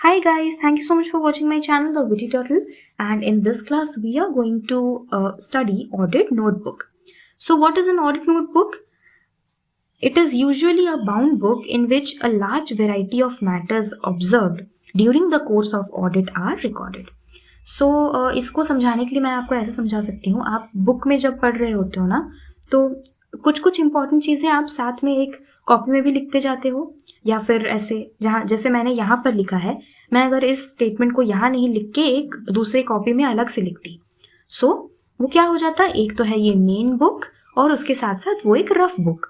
Hi guys, thank you so much for watching my channel, the Witty Turtle, and in this class we are going to study Audit Notebook. So what is an Audit Notebook? It is usually a bound book in which a large variety of matters observed during the course of audit are recorded. So इसको समझाने के लिए मैं आपको ऐसे समझा सकती हूँ, आप बुक में जब पढ़ रहे होते हो ना, तो कुछ कुछ इंपॉर्टेंट चीज़ें आप साथ में एक कॉपी में भी लिखते जाते हो, या फिर ऐसे जहाँ जैसे मैंने यहाँ पर लिखा है, मैं अगर इस स्टेटमेंट को यहाँ नहीं लिख के एक दूसरे कॉपी में अलग से लिखती, सो वो क्या हो जाता, एक तो है ये मेन बुक और उसके साथ साथ वो एक रफ बुक।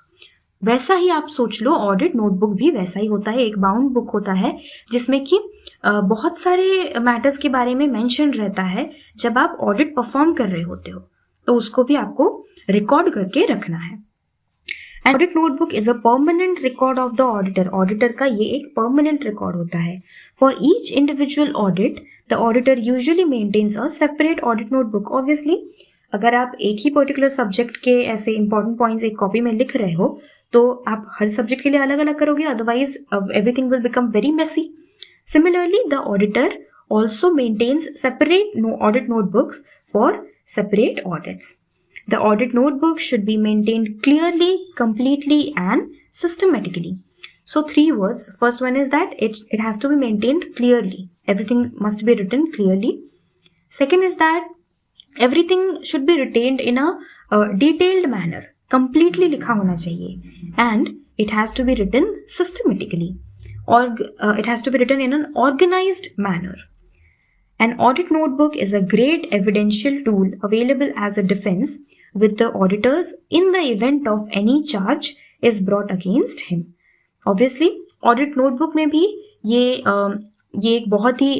वैसा ही आप सोच लो, ऑडिट नोटबुक भी वैसा ही होता है, एक बाउंड बुक होता है जिसमें कि बहुत सारे मैटर्स के बारे में मेंशन रहता है। जब आप ऑडिट परफॉर्म कर रहे होते हो तो उसको भी आपको रिकॉर्ड करके रखना है। Audit notebook is a permanent record of the auditor. Auditor का ये एक परमानेंट रिकॉर्ड होता है। For each individual audit the auditor usually maintains a separate audit notebook. Obviously अगर आप एक ही पर्टिकुलर सब्जेक्ट के ऐसे इंपॉर्टेंट पॉइंट्स एक कॉपी में लिख रहे हो तो आप हर सब्जेक्ट के लिए अलग अलग करोगे, otherwise everything will become very messy. Similarly, the auditor also maintains separate audit notebooks for separate audits. The audit notebook should be maintained clearly, completely, and systematically. So, three words. First one is that it has to be maintained clearly. Everything must be written clearly. Second is that everything should be retained in a detailed manner. Completely लिखा होना चाहिए. And it has to be written systematically. Or it has to be written in an organized manner. An audit notebook is a great evidential tool available as a defense with the auditors in the event of any charge is brought against him. Obviously, audit notebook में भी ये एक बहुत ही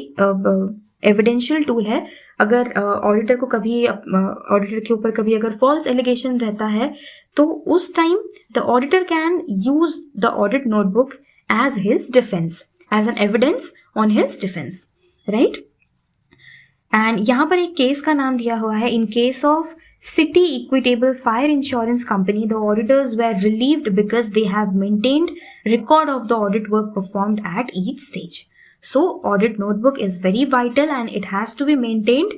evidential tool है। अगर auditor को कभी auditor के ऊपर कभी अगर फॉल्स एलिगेशन रहता है तो उस time the auditor can use the audit notebook as his defense, as an evidence on his defense, right? And यहाँ पर एक केस का नाम दिया हुआ है। In case of City Equitable Fire Insurance Company, the auditors were relieved because they have maintained record of the audit work performed at each stage. So, audit notebook is very vital and it has to be maintained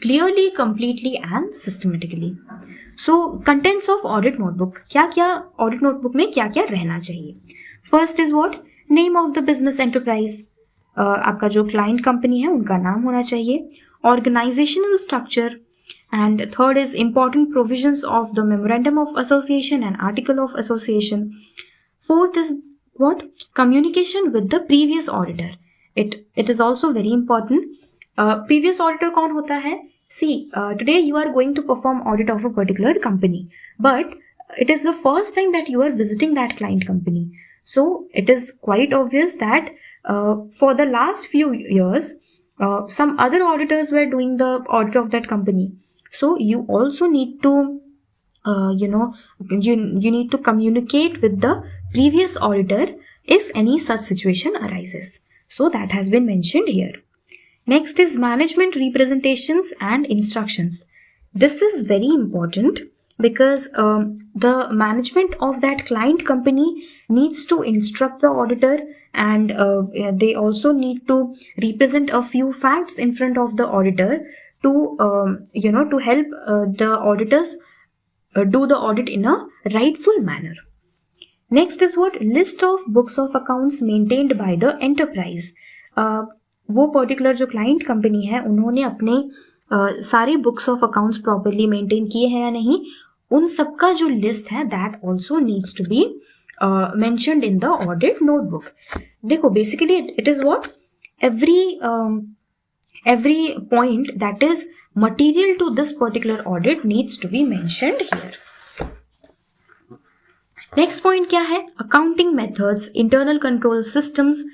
clearly, completely, and systematically. So, contents of audit notebook. क्या क्या audit notebook में क्या क्या रहना चाहिए? First is what, name of the business enterprise, आपका जो client company है उनका नाम होना चाहिए, organisational structure, and third is important provisions of the memorandum of association and article of association. Fourth is what, communication with the previous auditor. It is also very important. Previous auditor कौन होता है? See, today you are going to perform audit of a particular company, but it is the first time that you are visiting that client company. So it is quite obvious that for the last few years, some other auditors were doing the audit of that company. So you also need to, you need to communicate with the previous auditor if any such situation arises. So that has been mentioned here. Next is management representations and instructions. This is very important because the management of that client company needs to instruct the auditor, and they also need to represent a few facts in front of the auditor to to help the auditors do the audit in a rightful manner. Next is what, list of books of accounts maintained by the enterprise. वो particular जो client company है उन्होंने अपने सारे books of accounts properly maintain किए हैं या नहीं, उन सबका जो लिस्ट है that also needs to be mentioned in the audit notebook. देखो, basically it is what, every point that is material to this particular audit needs to be mentioned here. Next point क्या है? Accounting methods, internal control systems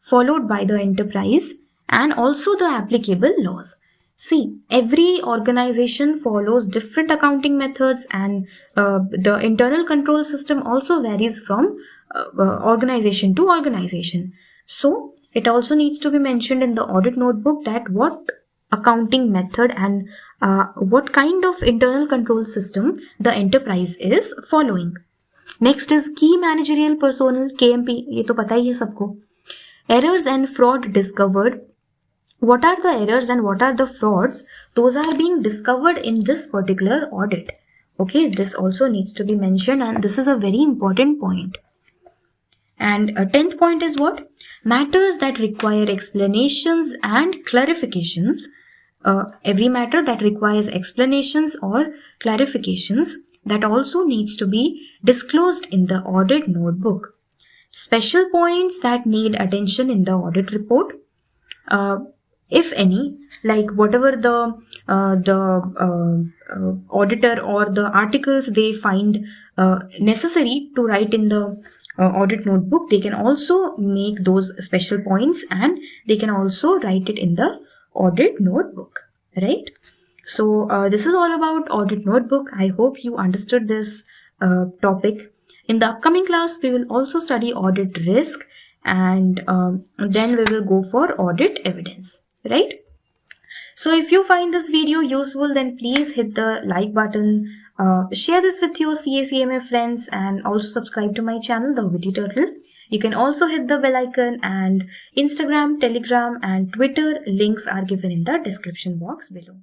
followed by the enterprise and also the applicable laws. See, every organization follows different accounting methods, and the internal control system also varies from organization to organization. So, it also needs to be mentioned in the audit notebook that what accounting method and what kind of internal control system the enterprise is following. Next is key managerial personnel, KMP. ये तो पता ही है सबको. errors and fraud discovered. What are the errors and what are the frauds? Those are being discovered in this particular audit. Okay, this also needs to be mentioned, and this is a very important point. And a 10th point is what? Matters that require explanations and clarifications. Every matter that requires explanations or clarifications, that also needs to be disclosed in the audit notebook. Special points that need attention in the audit report, if any, like whatever the auditor or the articles they find necessary to write in the audit notebook, they can also make those special points and they can also write it in the audit notebook, right? So this is all about audit notebook. I hope you understood this topic. In the upcoming class, we will also study audit risk, and then we will go for audit evidence, right? So if you find this video useful, then please hit the like button, share this with your CMA friends, and also subscribe to my channel, The Witty Turtle. You can also hit the bell icon, and Instagram, Telegram, and Twitter links are given in the description box below.